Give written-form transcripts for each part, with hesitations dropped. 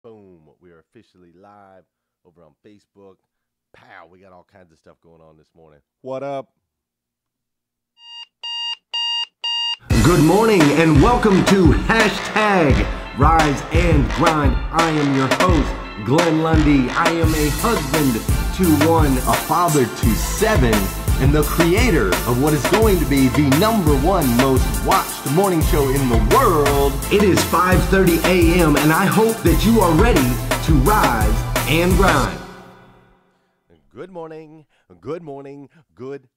Boom. We are officially live over on Facebook. Pow. We got all kinds of stuff going on this morning. What up? Good morning and welcome to hashtag Rise and Grind. I am your host, Glenn Lundy. I am a husband to one, a father to seven, and the creator of what is going to be the #1 most watched morning show in the world. It is 5:30 a.m. and I hope that you are ready to rise and grind. Good morning. Good morning. Good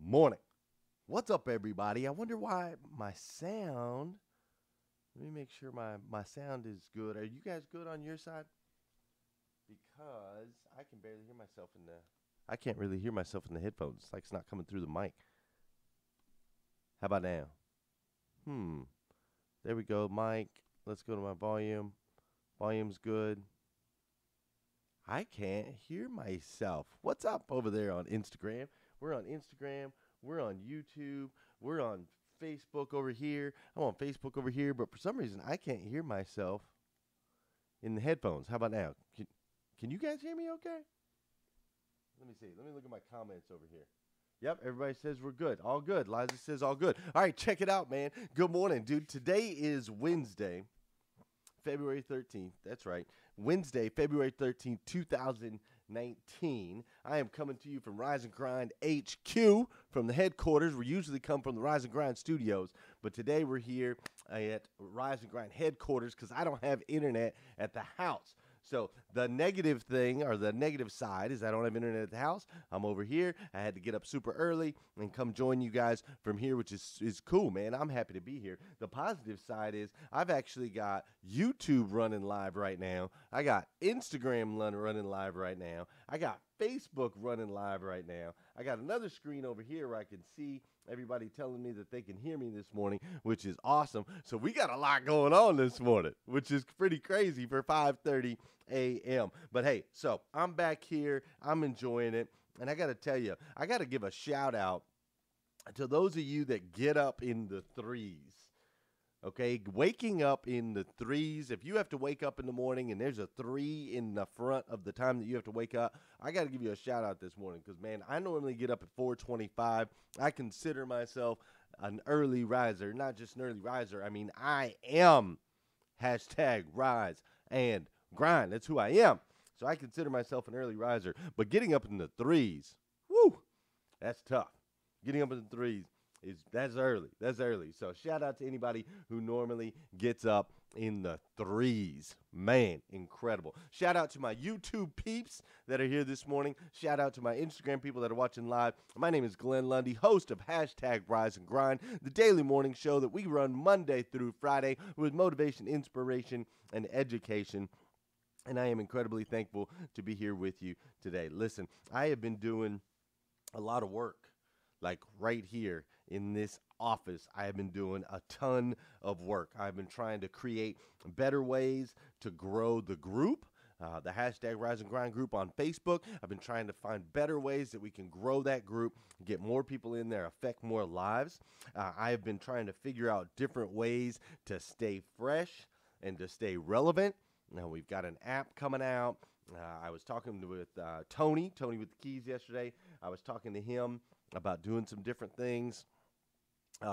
morning. What's up, everybody? I wonder why my sound... Let me make sure my sound is good. Are you guys good on your side? Because I can barely hear myself in the... I can't really hear myself in the headphones. It's like it's not coming through the mic. How about now? There we go, mic. Let's go to my volume. Volume's good. I can't hear myself. What's up over there on Instagram? We're on Instagram. We're on YouTube. We're on Facebook over here. I'm on Facebook over here, but for some reason, I can't hear myself in the headphones. How about now? Can you guys hear me okay? Let me see. Let me look at my comments over here. Yep, everybody says we're good. All good. Liza says all good. All right, check it out, man. Good morning, dude. Today is Wednesday, February 13th. That's right. Wednesday, February 13th, 2019. I am coming to you from Rise and Grind HQ, from the headquarters. We usually come from the Rise and Grind studios, but today we're here at Rise and Grind headquarters because I don't have internet at the house. So the negative thing, or the negative side, is I don't have internet at the house. I'm over here. I had to get up super early and come join you guys from here, which is cool, man. I'm happy to be here. The positive side is I've actually got YouTube running live right now. I got Instagram running live right now. I got Facebook running live right now. I got another screen over here where I can see everybody telling me that they can hear me this morning, which is awesome. So we got a lot going on this morning, which is pretty crazy for 5:30 a.m. But hey, so I'm back here. I'm enjoying it. And I got to tell you, I got to give a shout out to those of you that get up in the threes. Okay, waking up in the threes. If you have to wake up in the morning and there's a 3 in the front of the time that you have to wake up, I got to give you a shout out this morning because, man, I normally get up at 4:25. I consider myself an early riser, not just an early riser. I mean, I am hashtag rise and grind. That's who I am. So I consider myself an early riser. But getting up in the threes, whoo, that's tough. Getting up in the threes. That's early. That's early. So shout out to anybody who normally gets up in the threes. Man, incredible. Shout out to my YouTube peeps that are here this morning. Shout out to my Instagram people that are watching live. My name is Glenn Lundy, host of hashtag Rise and Grind, the daily morning show that we run Monday through Friday with motivation, inspiration, and education. And I am incredibly thankful to be here with you today. Listen, I have been doing a lot of work, like right here in this office. I have been doing a ton of work. I've been trying to create better ways to grow the group, the hashtag Rise and Grind group on Facebook. I've been trying to find better ways that we can grow that group, get more people in there, affect more lives. I have been trying to figure out different ways to stay fresh and to stay relevant. Now, we've got an app coming out. I was talking with Tony with the keys yesterday. I was talking to him about doing some different things,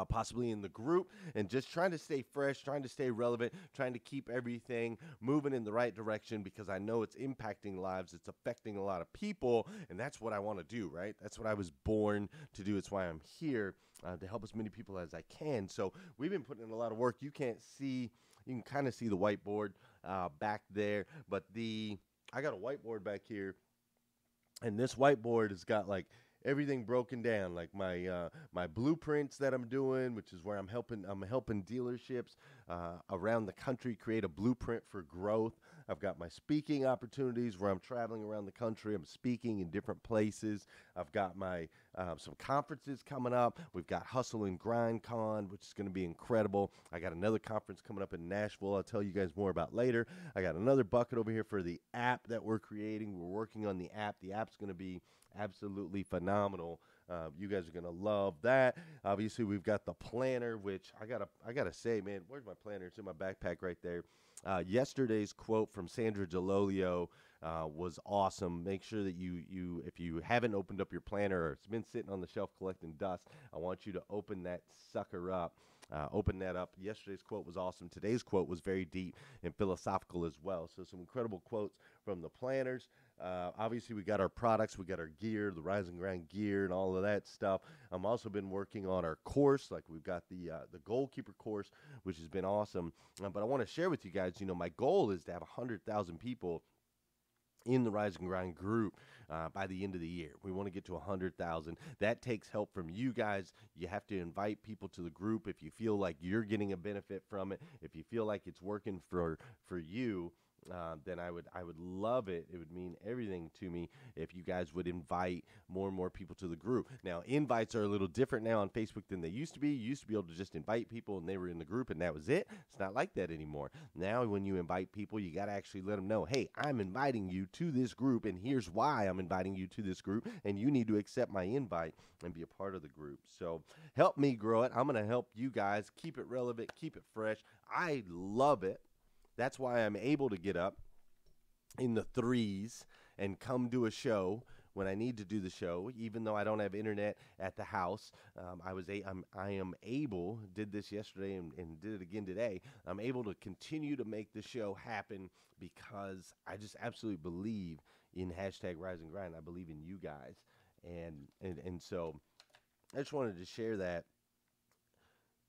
possibly in the group, and just trying to stay fresh, trying to stay relevant, trying to keep everything moving in the right direction because I know it's impacting lives. It's affecting a lot of people, and that's what I want to do, right? That's what I was born to do. It's why I'm here, to help as many people as I can. So we've been putting in a lot of work. You can't see, you can kind of see the whiteboard back there, but I got a whiteboard back here, and this whiteboard has got like everything broken down, like my blueprints that I'm doing, which is where I'm helping dealerships around the country create a blueprint for growth. I've got my speaking opportunities where I'm traveling around the country. I'm speaking in different places. I've got my some conferences coming up. We've got Hustle and Grind Con, which is going to be incredible. I got another conference coming up in Nashville I'll tell you guys more about later. I got another bucket over here for the app that we're creating. We're working on the app. The app's going to be absolutely phenomenal. You guys are gonna love that. Obviously, we've got the planner, which I gotta say, man, where's my planner? It's in my backpack right there. Yesterday's quote from Sandra Delolio was awesome. Make sure that you if you haven't opened up your planner or it's been sitting on the shelf collecting dust, I want you to open that sucker up. Open that up. Yesterday's quote was awesome. Today's quote was very deep and philosophical as well. So some incredible quotes from the planners. Obviously, we got our products, we got our gear, the Rise and Grind gear, and all of that stuff. I'm also been working on our course, like we've got the goalkeeper course, which has been awesome. But I want to share with you guys, my goal is to have 100,000 people in the Rise and Grind group by the end of the year. We want to get to 100,000. That takes help from you guys. You have to invite people to the group if you feel like you're getting a benefit from it. If you feel like it's working for you, then I would love it. It would mean everything to me if you guys would invite more and more people to the group. Now, invites are a little different now on Facebook than they used to be. You used to be able to just invite people and they were in the group and that was it. It's not like that anymore. Now, when you invite people, you got to actually let them know, hey, I'm inviting you to this group and here's why I'm inviting you to this group and you need to accept my invite and be a part of the group. So help me grow it. I'm going to help you guys keep it relevant, keep it fresh. I love it. That's why I'm able to get up in the 3s and come do a show when I need to do the show, even though I don't have internet at the house. I am able, did this yesterday and did it again today, I'm able to continue to make the show happen because I just absolutely believe in hashtag Rise and Grind. I believe in you guys. And so I just wanted to share that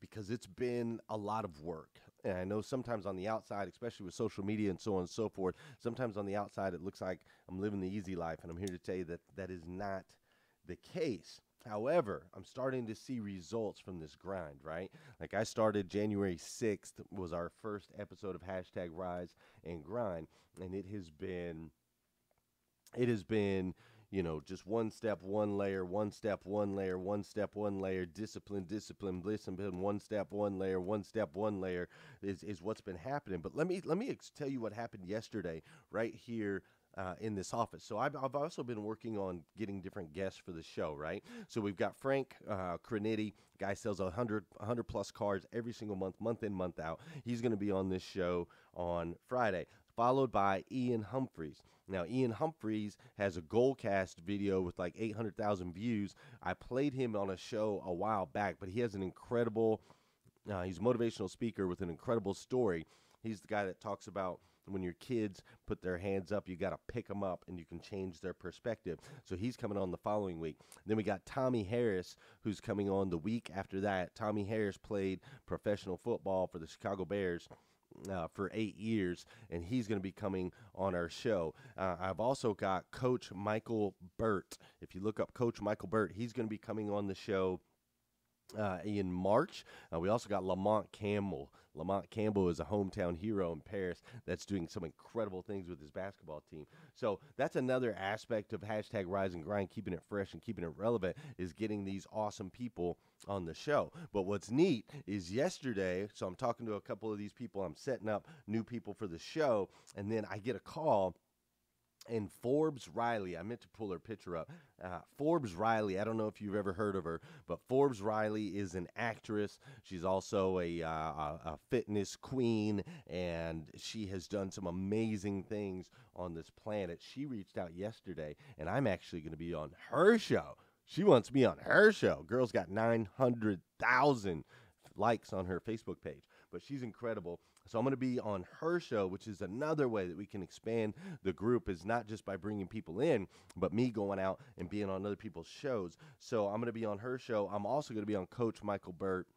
because it's been a lot of work. And I know sometimes on the outside, especially with social media and so on and so forth, sometimes on the outside it looks like I'm living the easy life. And I'm here to tell you that that is not the case. However, I'm starting to see results from this grind, right? Like I started January 6th was our first episode of hashtag Rise and Grind. And it has been just one step, one layer, one step, one layer, one step, one layer, discipline, one step, one layer is what's been happening. But let me tell you what happened yesterday right here in this office. So I've also been working on getting different guests for the show, right? So we've got Frank Crenity, guy sells 100 plus cars every single month in, month out. He's going to be on this show on Friday, followed by Ian Humphreys. Now, Ian Humphreys has a Goalcast video with like 800,000 views. I played him on a show a while back, but he has an incredible, he's a motivational speaker with an incredible story. He's the guy that talks about when your kids put their hands up, you got to pick them up and you can change their perspective. So he's coming on the following week. Then we got Tommy Harris, who's coming on the week after that. Tommy Harris played professional football for the Chicago Bears for 8 years, and he's going to be coming on our show. I've also got Coach Michael Burt. If you look up Coach Michael Burt, he's going to be coming on the show in March. We also got Lamont Campbell. Lamont Campbell is a hometown hero in Paris that's doing some incredible things with his basketball team. So that's another aspect of hashtag Rise and Grind, keeping it fresh and keeping it relevant, is getting these awesome people on the show. But what's neat is yesterday, so I'm talking to a couple of these people, I'm setting up new people for the show, and then I get a call. And Forbes Riley, I meant to pull her picture up. Forbes Riley, I don't know if you've ever heard of her, but Forbes Riley is an actress. She's also a fitness queen, and she has done some amazing things on this planet. She reached out yesterday, and I'm actually going to be on her show. She wants me on her show. Girl's got 900,000 likes on her Facebook page, but she's incredible. So I'm going to be on her show, which is another way that we can expand the group, is not just by bringing people in, but me going out and being on other people's shows. So I'm going to be on her show. I'm also going to be on Coach Mike Burt.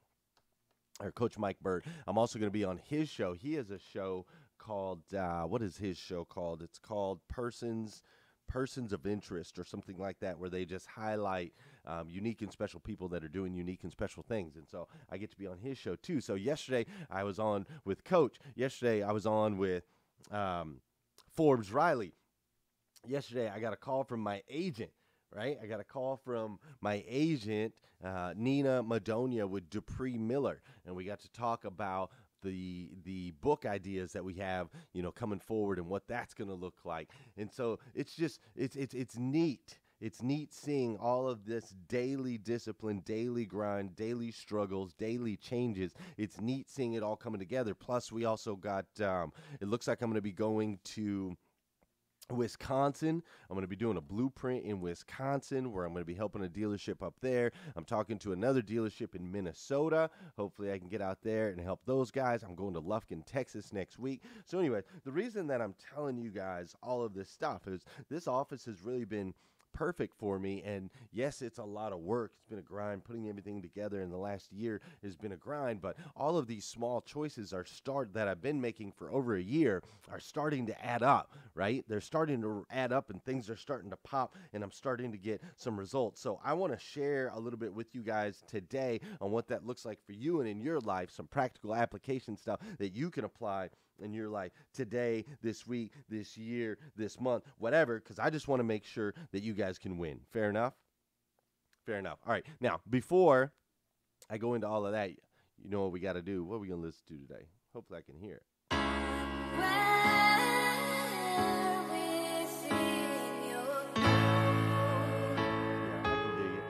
I'm also going to be on his show. He has a show called, what is his show called? It's called Persons of Interest or something like that, where they just highlight unique and special people that are doing unique and special things. And so I get to be on his show too. So yesterday I was on with Coach. Yesterday I was on with Forbes Riley. Yesterday I got a call from my agent, right? I got a call from my agent, Nina Madonia, with Dupree Miller. And we got to talk about the book ideas that we have, coming forward and what that's going to look like. And so it's just, it's neat It's neat seeing all of this daily discipline, daily grind, daily struggles, daily changes. It's neat seeing it all coming together. Plus, we also got, it looks like I'm going to be going to Wisconsin. I'm going to be doing a blueprint in Wisconsin where I'm going to be helping a dealership up there. I'm talking to another dealership in Minnesota. Hopefully I can get out there and help those guys. I'm going to Lufkin, Texas next week. So anyway, the reason that I'm telling you guys all of this stuff is this office has really been perfect for me, and yes, it's a lot of work. It's been a grind. Putting everything together in the last year has been a grind, but all of these small choices that I've been making for over a year are starting to add up, right? They're starting to add up, and things are starting to pop, and I'm starting to get some results. So I want to share a little bit with you guys today on what that looks like for you and in your life, some practical application stuff that you can apply in your life today, this week, this year, this month, whatever, because I just want to make sure that you guys can win. Fair enough? Fair enough. All right. Now, before I go into all of that, you know what we got to do. What are we going to listen to today? Hopefully I can hear it. Yeah, I can dig it.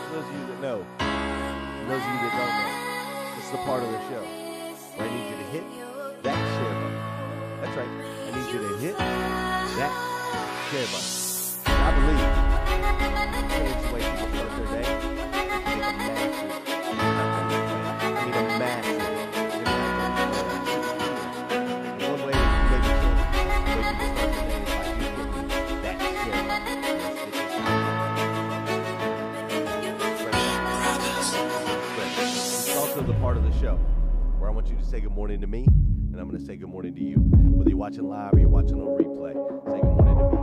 For those of you that know, for those of you that don't know, it's the part of the show where I need you to hit that share button. That's right. I need you to hit that share button. I believe it changes the way people start their day. Make a massive impact. One way to maybe change the way people start their day is by you hitting that share button. It's also the part of the show where I want you to say good morning to me, and I'm going to say good morning to you. Whether you're watching live or you're watching on replay, say good morning to me.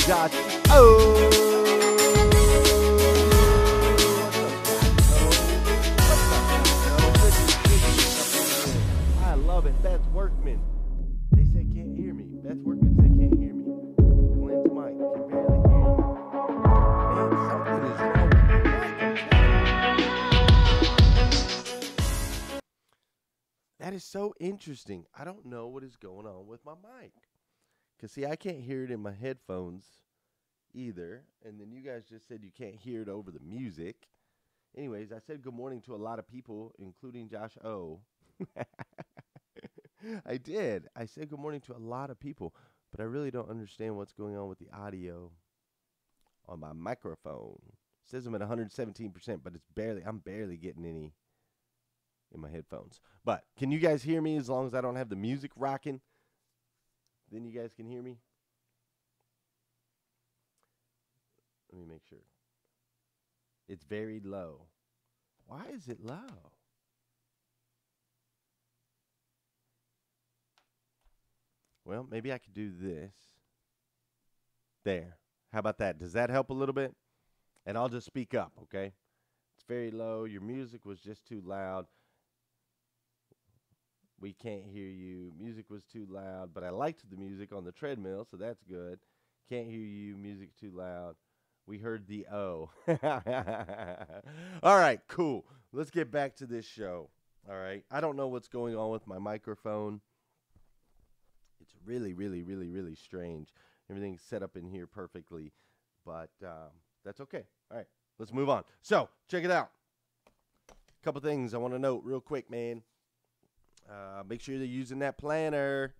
Josh. I love it. Beth Workman. They said can't hear me. Beth Workman said can't hear me. Glenn's mic can barely hear you. Man, something is wrong with my mic. That is so interesting. I don't know what is going on with my mic. Because, see, I can't hear it in my headphones either. And then you guys just said you can't hear it over the music. Anyways, I said good morning to a lot of people, including Josh O. I did. I said good morning to a lot of people. But I really don't understand what's going on with the audio on my microphone. It says I'm at 117%, but I'm barely getting any in my headphones. But can you guys hear me as long as I don't have the music rocking? Then you guys can hear me? Let me make sure. It's very low. Why is it low? Well, maybe I could do this. There. How about that? Does that help a little bit? And I'll just speak up, okay? It's very low. Your music was just too loud. We can't hear you. Music was too loud, but I liked the music on the treadmill, so that's good. Can't hear you. Music too loud. We heard the O. All right, cool. Let's get back to this show. All right. I don't know what's going on with my microphone. It's really, really, really, really strange. Everything's set up in here perfectly, but that's okay. All right, let's move on. So, check it out. A couple things I want to note real quick, man. Make sure you're using that planner.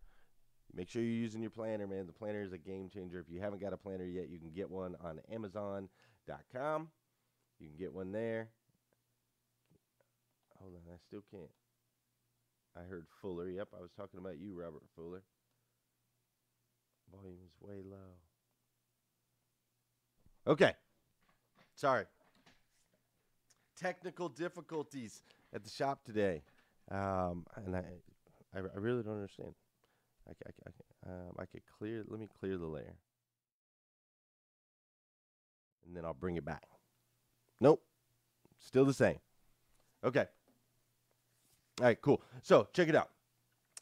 Make sure you're using your planner, man. The planner is a game changer. If you haven't got a planner yet, you can get one on Amazon.com. You can get one there. Hold on, I still can't. I heard Fuller. Yep, I was talking about you, Robert Fuller. Volume is way low. Okay. Sorry. Technical difficulties at the shop today. And I really don't understand. I could clear, let me clear the layer. And then I'll bring it back. Nope. Still the same. Okay. All right, cool. So check it out.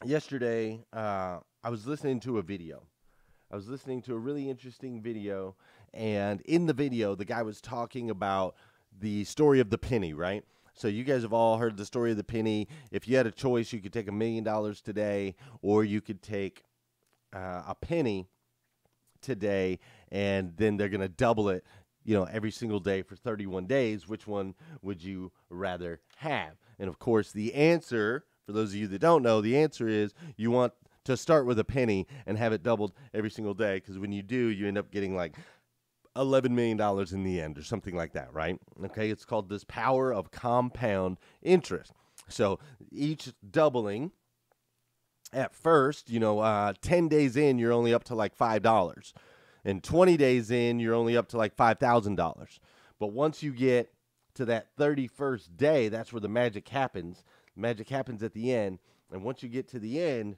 Yesterday, I was listening to a video. I was listening to a really interesting video, and in the video, the guy was talking about the story of the penny, right? So you guys have all heard the story of the penny. If you had a choice, you could take $1 million today, or you could take a penny today, and then they're going to double it, every single day for 31 days. Which one would you rather have? And of course, the answer, for those of you that don't know, the answer is you want to start with a penny and have it doubled every single day, because when you do, you end up getting like $11 million in the end or something like that, right? Okay, it's called this power of compound interest. So each doubling, at first, 10 days in, you're only up to like $5. And 20 days in, you're only up to like $5,000. But once you get to that 31st day, that's where the magic happens. Magic happens at the end. And once you get to the end,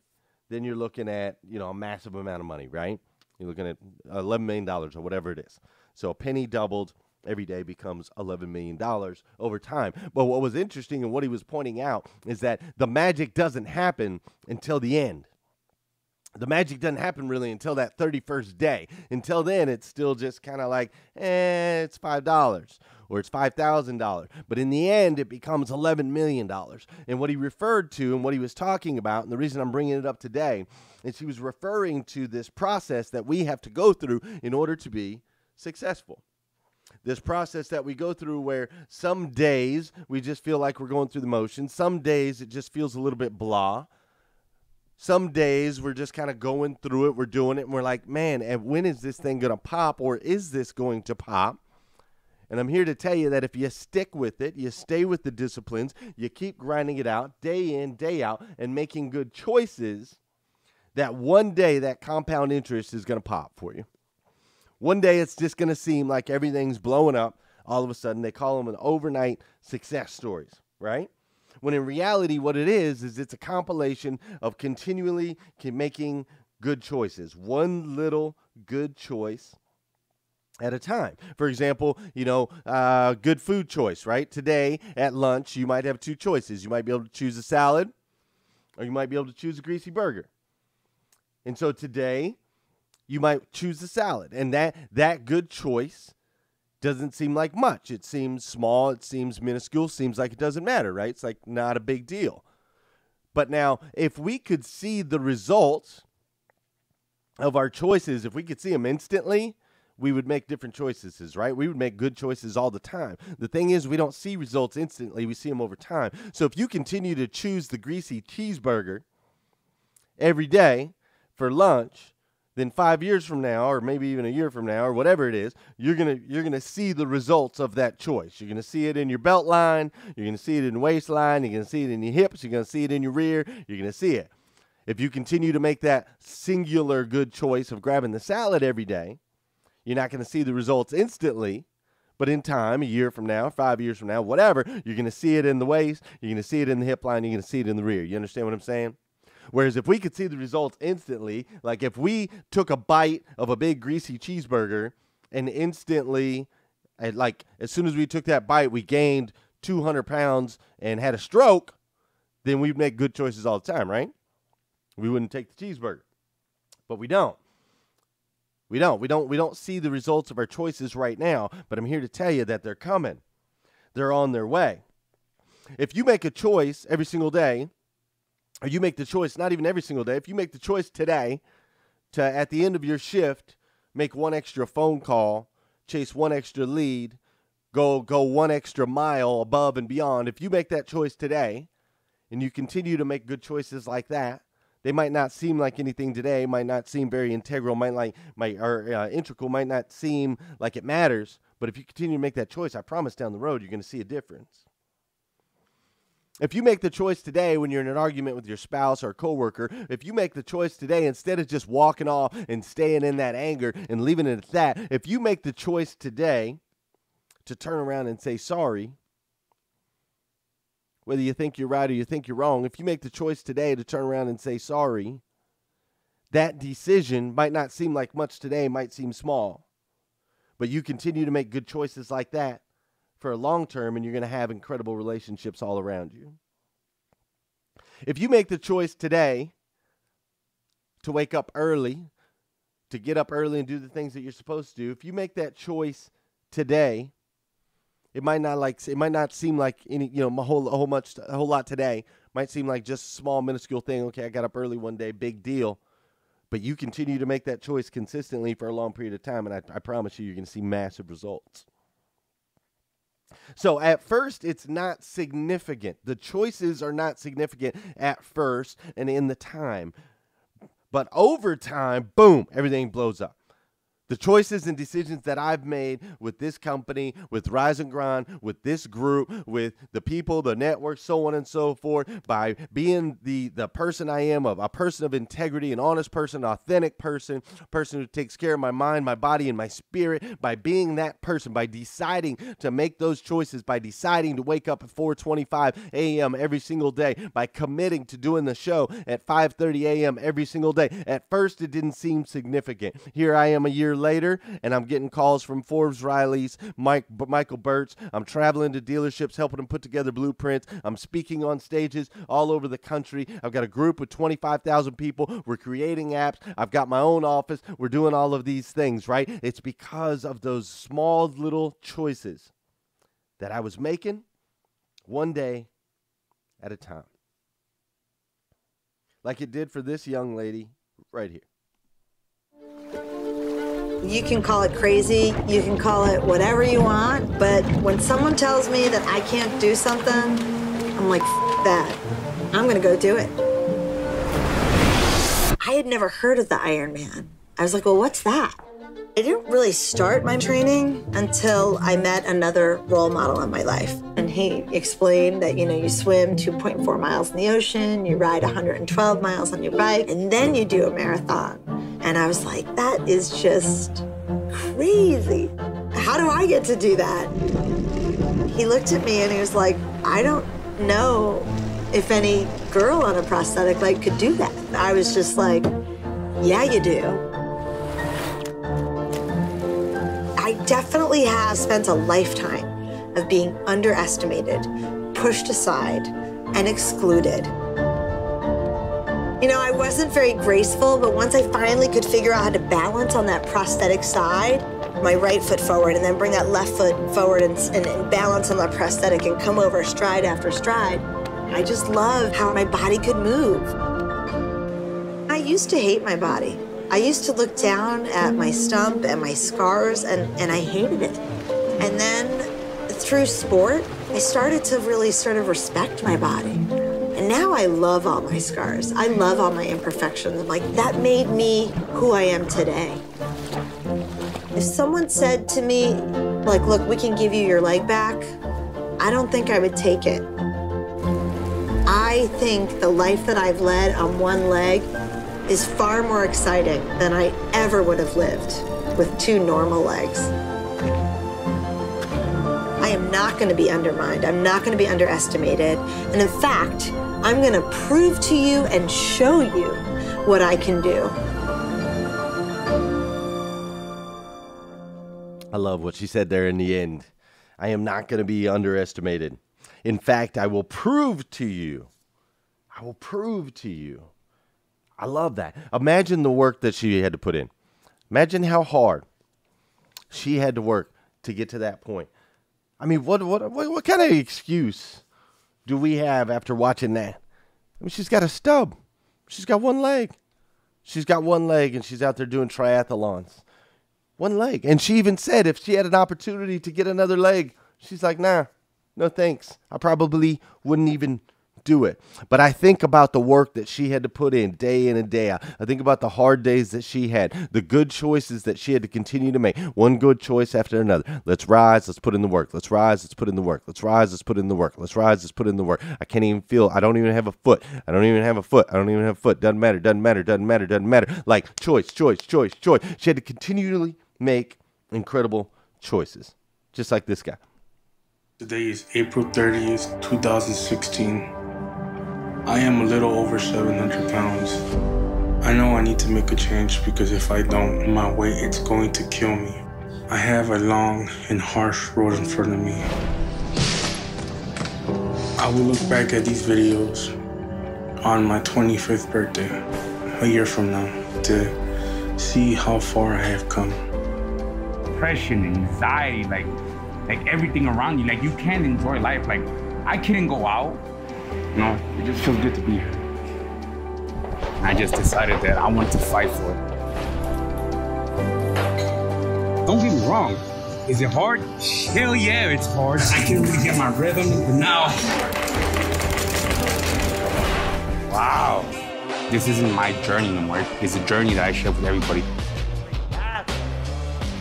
then you're looking at, a massive amount of money, right? You're looking at $11 million or whatever it is. So a penny doubled every day becomes $11 million over time. But what was interesting and what he was pointing out is that the magic doesn't happen until the end. The magic doesn't happen really until that 31st day. Until then, it's still just kind of like, it's $5 or it's $5,000. But in the end, it becomes $11 million. And what he referred to and what he was talking about, and the reason I'm bringing it up today, is he was referring to this process that we have to go through in order to be successful. This process that we go through where some days we just feel like we're going through the motions. Some days it just feels a little bit blah. Some days we're just kind of going through it, we're doing it, and we're like, man, and when is this thing going to pop, or is this going to pop? And I'm here to tell you that if you stick with it, you stay with the disciplines, you keep grinding it out day in, day out, and making good choices, that one day that compound interest is going to pop for you. One day it's just going to seem like everything's blowing up. All of a sudden, they call them an overnight success stories, right? When in reality, what it is it's a compilation of continually making good choices. One little good choice at a time. For example, good food choice, right? Today at lunch, you might have two choices. You might be able to choose a salad, or you might be able to choose a greasy burger. And so today, you might choose the salad. And that good choice doesn't seem like much. It seems small. It seems minuscule. Seems like it doesn't matter, right? It's like not a big deal. But now, if we could see the results of our choices, if we could see them instantly, we would make different choices, right? We would make good choices all the time. The thing is, we don't see results instantly. We see them over time. So if you continue to choose the greasy cheeseburger every day for lunch, then 5 years from now, or maybe even a year from now, or whatever it is, you're gonna see the results of that choice. You're gonna see it in your belt line. You're gonna see it in the waistline. You're gonna see it in your hips. You're gonna see it in your rear. You're gonna see it. If you continue to make that singular good choice of grabbing the salad every day, you're not gonna see the results instantly, but in time, a year from now, 5 years from now, whatever, you're gonna see it in the waist. You're gonna see it in the hip line. You're gonna see it in the rear. You understand what I'm saying? Whereas if we could see the results instantly, like if we took a bite of a big greasy cheeseburger and instantly, like as soon as we took that bite, we gained 200 pounds and had a stroke, then we'd make good choices all the time, right? We wouldn't take the cheeseburger. But we don't. We don't see the results of our choices right now, but I'm here to tell you that they're coming. They're on their way. If you make a choice every single day, or you make the choice, not even every single day, if you make the choice today to, at the end of your shift, make one extra phone call, chase one extra lead, go 1 extra mile above and beyond, if you make that choice today and you continue to make good choices like that, they might not seem like anything today, might not seem very integral, integral, might not seem like it matters, but if you continue to make that choice, I promise down the road you're going to see a difference. If you make the choice today when you're in an argument with your spouse or a coworker, if you make the choice today instead of just walking off and staying in that anger and leaving it at that, if you make the choice today to turn around and say sorry, whether you think you're right or you think you're wrong, if you make the choice today to turn around and say sorry, that decision might not seem like much today, might seem small, but you continue to make good choices like that for a long term, and you're going to have incredible relationships all around you. If you make the choice today to wake up early, to get up early and do the things that you're supposed to do, if you make that choice today, it might not seem like any, a whole lot today. Might seem like just a small, minuscule thing. Okay, I got up early one day, big deal. But you continue to make that choice consistently for a long period of time, and I promise you're going to see massive results. So at first, it's not significant. The choices are not significant at first and in the time. But over time, boom, everything blows up. The choices and decisions that I've made with this company, with Rise and Grind, with this group, with the people, the network, so on and so forth, by being the person I am, a person of integrity, an honest person, an authentic person, person who takes care of my mind, my body, and my spirit, by being that person, by deciding to make those choices, by deciding to wake up at 4:25 a.m. every single day, by committing to doing the show at 5:30 a.m. every single day. At first, it didn't seem significant. Here I am a year later, and I'm getting calls from Forbes Riley's, Michael Burt's. I'm traveling to dealerships, helping them put together blueprints. I'm speaking on stages all over the country. I've got a group with 25,000 people. We're creating apps. I've got my own office. We're doing all of these things, right? It's because of those small little choices that I was making one day at a time. Like it did for this young lady right here. You can call it crazy, you can call it whatever you want, but when someone tells me that I can't do something, I'm like, F that. I'm gonna go do it. I had never heard of the Ironman. I was like, well, what's that? I didn't really start my training until I met another role model in my life. And he explained that, you swim 2.4 miles in the ocean, you ride 112 miles on your bike, and then you do a marathon. And I was like, that is just crazy. How do I get to do that? He looked at me and he was like, I don't know if any girl on a prosthetic leg could do that. I was just like, yeah, you do. I definitely have spent a lifetime of being underestimated, pushed aside, and excluded. I wasn't very graceful, but once I finally could figure out how to balance on that prosthetic side, my right foot forward and then bring that left foot forward and balance on that prosthetic and come over stride after stride, I just loved how my body could move. I used to hate my body. I used to look down at my stump and my scars, and I hated it. And then through sport, I started to really sort of respect my body. And now I love all my scars. I love all my imperfections. I'm like, that made me who I am today. If someone said to me, like, look, we can give you your leg back, I don't think I would take it. I think the life that I've led on one leg is far more exciting than I ever would have lived with two normal legs. I am not going to be undermined. I'm not going to be underestimated. And in fact, I'm going to prove to you and show you what I can do. I love what she said there in the end. I am not going to be underestimated. In fact, I will prove to you. I will prove to you. I love that. Imagine the work that she had to put in. Imagine how hard she had to work to get to that point. I mean, what kind of excuse do we have after watching that? I mean, she's got a stub. She's got one leg. She's got one leg, and she's out there doing triathlons. One leg. And she even said if she had an opportunity to get another leg, she's like, nah, no thanks. I probably wouldn't even do it. But I think about the work that she had to put in and day out. I think about the hard days that she had, the good choices that she had to continue to make, one good choice after another. Let's rise, let's put in the work. Let's rise, let's put in the work. Let's rise, let's put in the work. Let's rise, let's put in the work. I can't even feel, I don't even have a foot. I don't even have a foot. I don't even have a foot. Doesn't matter, doesn't matter, doesn't matter, doesn't matter. Like choice, choice, choice, choice. She had to continually make incredible choices, just like this guy. Today is April 30th, 2016. I am a little over 700 pounds. I know I need to make a change because if I don't, my weight it's going to kill me. I have a long and harsh road in front of me. I will look back at these videos on my 25th birthday, a year from now, to see how far I have come. Depression, anxiety, like everything around you, like you can't enjoy life. Like I couldn't go out, you know, it just feels good to be here. And I just decided that I wanted to fight for it. Don't get me wrong, is it hard? Hell yeah, it's hard. I can't really get my rhythm, but now, wow. This isn't my journey no more. It's a journey that I share with everybody.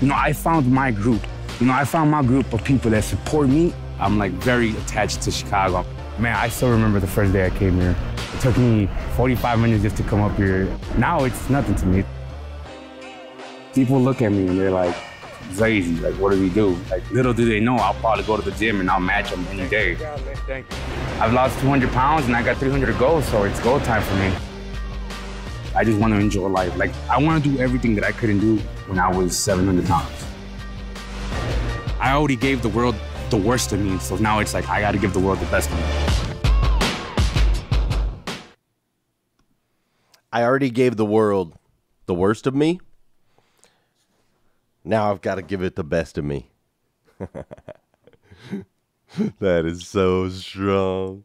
You know, I found my group. You know, I found my group of people that support me. I'm like very attached to Chicago. Man, I still remember the first day I came here. It took me 45 minutes just to come up here. Now it's nothing to me. People look at me and they're like, Zazy, like what do we do? Like little do they know, I'll probably go to the gym and I'll match them any day. Thank you. I've lost 200 pounds and I got 300 to go, so it's go time for me. I just want to enjoy life. Like I want to do everything that I couldn't do when I was 700 pounds. I already gave the world the worst of me, so now it's like I got to give the world the best of me. I already gave the world the worst of me. Now I've got to give it the best of me. That is so strong.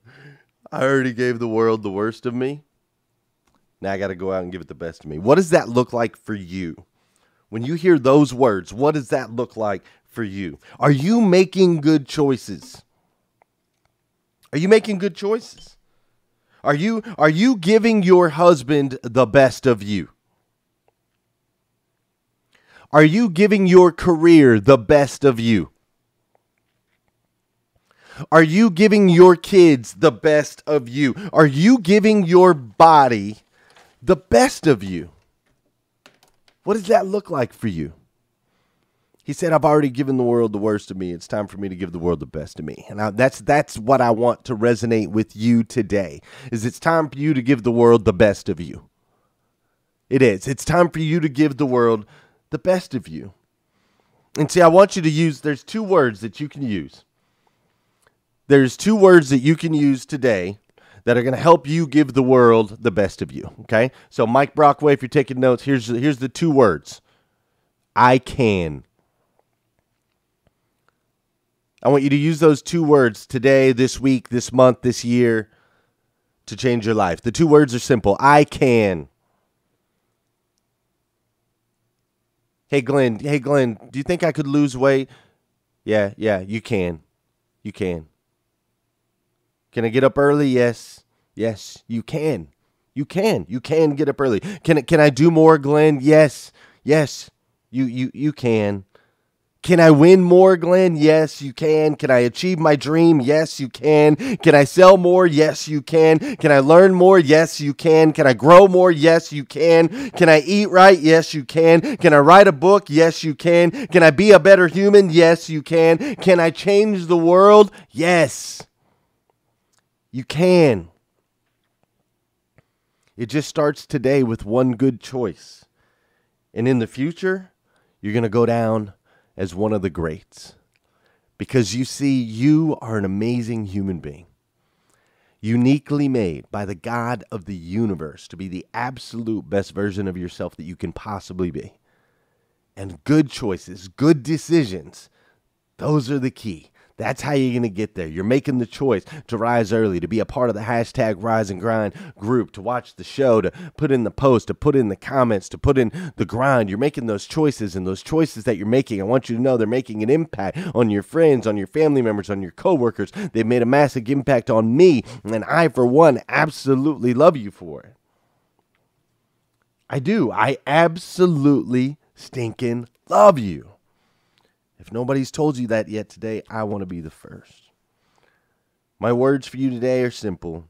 I already gave the world the worst of me. Now I got to go out and give it the best of me. What does that look like for you? When you hear those words, what does that look like for you? Are you making good choices? Are you making good choices? Are you giving your husband the best of you? Are you giving your career the best of you? Are you giving your kids the best of you? Are you giving your body the best of you? What does that look like for you? He said, I've already given the world the worst of me. It's time for me to give the world the best of me. And that's what I want to resonate with you today, is it's time for you to give the world the best of you. It is. It's time for you to give the world the best of you. And see, I want you to use, there's two words that you can use. There's two words that you can use today that are going to help you give the world the best of you, okay? So Mike Brockway, if you're taking notes, here's the two words. I can. I want you to use those two words today, this week, this month, this year to change your life. The two words are simple. I can. Hey, Glenn, do you think I could lose weight? Yeah, you can. You can. Can I get up early? Yes, you can. You can get up early. Can I do more, Glenn? Yes, you can. Can I win more, Glenn? Yes, you can. Can I achieve my dream? Yes, you can. Can I sell more? Yes, you can. Can I learn more? Yes, you can. Can I grow more? Yes, you can. Can I eat right? Yes, you can. Can I write a book? Yes, you can. Can I be a better human? Yes, you can. Can I change the world? Yes, you can. It just starts today with one good choice. And in the future, you're going to go down as one of the greats. Because you see, you are an amazing human being. Uniquely made by the God of the universe to be the absolute best version of yourself that you can possibly be. And good choices, good decisions, those are the key. That's how you're going to get there. You're making the choice to rise early, to be a part of the hashtag Rise and Grind group, to watch the show, to put in the post, to put in the comments, to put in the grind. You're making those choices, and those choices that you're making, I want you to know they're making an impact on your friends, on your family members, on your coworkers. They've made a massive impact on me, and I, for one, absolutely love you for it. I do. I absolutely stinking love you. If nobody's told you that yet today, I want to be the first. My words for you today are simple.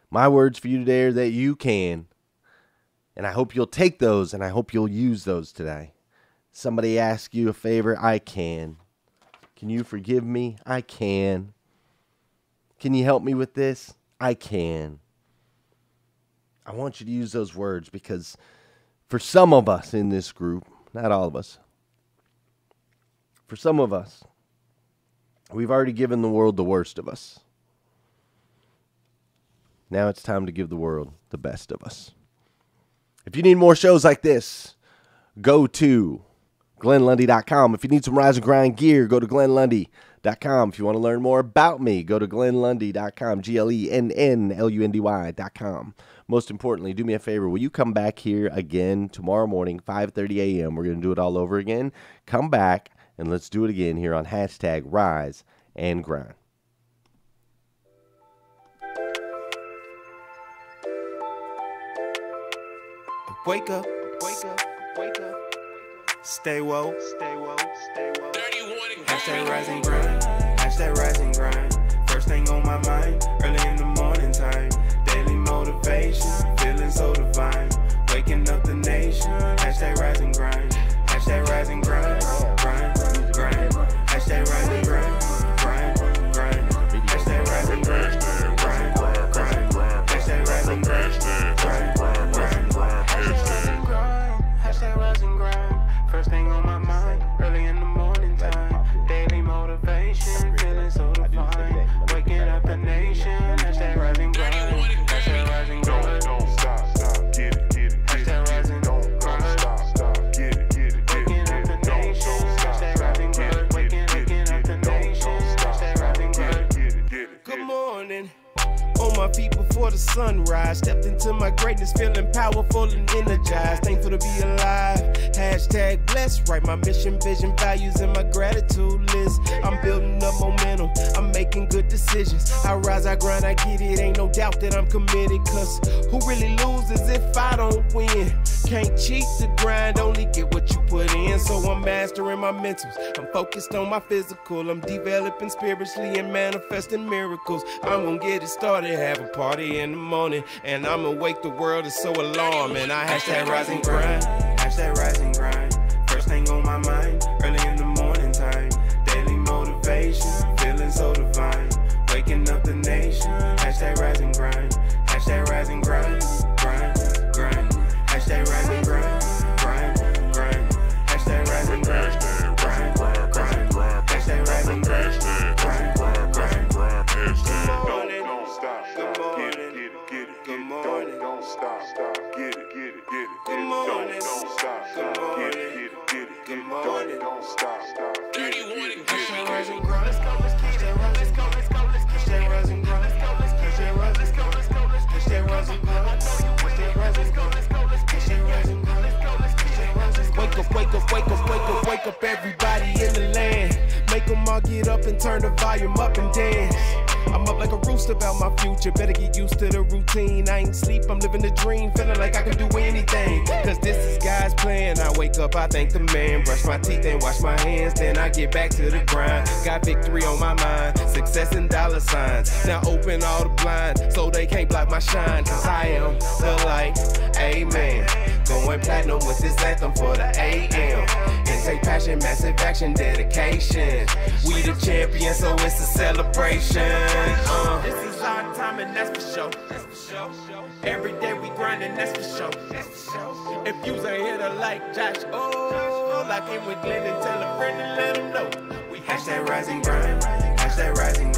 My words for you today are that you can. And I hope you'll take those, and I hope you'll use those today. Somebody asks you a favor, I can. Can you forgive me? I can. Can you help me with this? I can. I want you to use those words because for some of us in this group, not all of us, for some of us, we've already given the world the worst of us. Now it's time to give the world the best of us. If you need more shows like this, go to GlennLundy.com. If you need some Rise and Grind gear, go to GlennLundy.com. If you want to learn more about me, go to GlennLundy.com, GlennLundy.com. Most importantly, do me a favor. Will you come back here again tomorrow morning, 5:30 a.m.? We're going to do it all over again. Come back. And let's do it again here on hashtag Rise and Grind. Wake up, wake up, wake up. Stay woke, stay woke, stay woke. Hashtag Rise and Grind, hashtag Rise and Grind. First thing on my mind, early in the morning time. Daily motivation, feeling so divine. Waking up the nation, hashtag Rise and Grind. Hashtag Rise and Grind, grind. Hashtag Rise and Grind, grind. Hashtag Rise and Grind, grind. Hashtag Rise and Grind, grind. Hashtag Rise and Grind. First thing on my mind, early in the morning time. Daily motivation, feeling so divine. Waking up the nation, hashtag Rise and Grind. Hashtag Rise and Grind. Don't stop, get it. Hashtag Rise and Grind. Stop, get it. Waking up the nation, hashtag Rise and Grind. Good morning. On my feet before the sunrise, stepped into my greatness, feeling powerful and energized. Thankful to be alive. Hashtag blessed. Write my mission, vision, values, and my gratitude list. I'm building up momentum. I'm making good decisions. I rise, I grind, I get it. Ain't no doubt that I'm committed. Cause who really loses if I don't win? Can't cheat the grind, only get what you put in. So I'm mastering my mentals. I'm focused on my physical. I'm developing spiritually and manifesting miracles. I'm gonna get it started, have a party in the morning, and I'ma wake the world. It's so alarming. I hashtag Rise and Grind, hashtag Rise and Grind. First thing on my mind, early in the morning time. Daily motivation, feeling so divine. Waking up the nation, hashtag Rise and Grind. Hashtag Rise and Grind, grind. Hashtag Rise and Grind, grind. Hashtag Rise and Grind, grind. Hashtag Rise and Grind, grind. Don't stop, good morning, get it. Good morning, don't stop, get it. Good morning, don't stop, get it. Good morning, don't stop, get it. Hashtag Rise and Grind, let's go, let's go, hashtag Rise and Grind, hashtag Rise and Grind, hashtag Rise and Grind, hashtag Rise and Grind, hashtag Rise and Grind. Wake up, everybody in the land. Make them all get up and turn the volume up and dance. I'm up like a rooster about my future. Better get used to the routine. I ain't sleep, I'm living the dream. Feeling like I can do anything. Cause this is God's plan. I wake up, I thank the man. Brush my teeth and wash my hands. Then I get back to the grind. Got victory on my mind. Success and dollar signs. Now open all the blinds so they can't block my shine. Cause I am the light. Amen. Going platinum with this anthem for the AM. It take passion, massive action, dedication. We the champions, so it's a celebration. This is our time and that's for sure. Every day we grinding, that's for sure. If you's a hitter like Josh, lock in with Glenn and tell a friend and let him know. We hashtag Rise and Grind, hashtag Rise and Grind.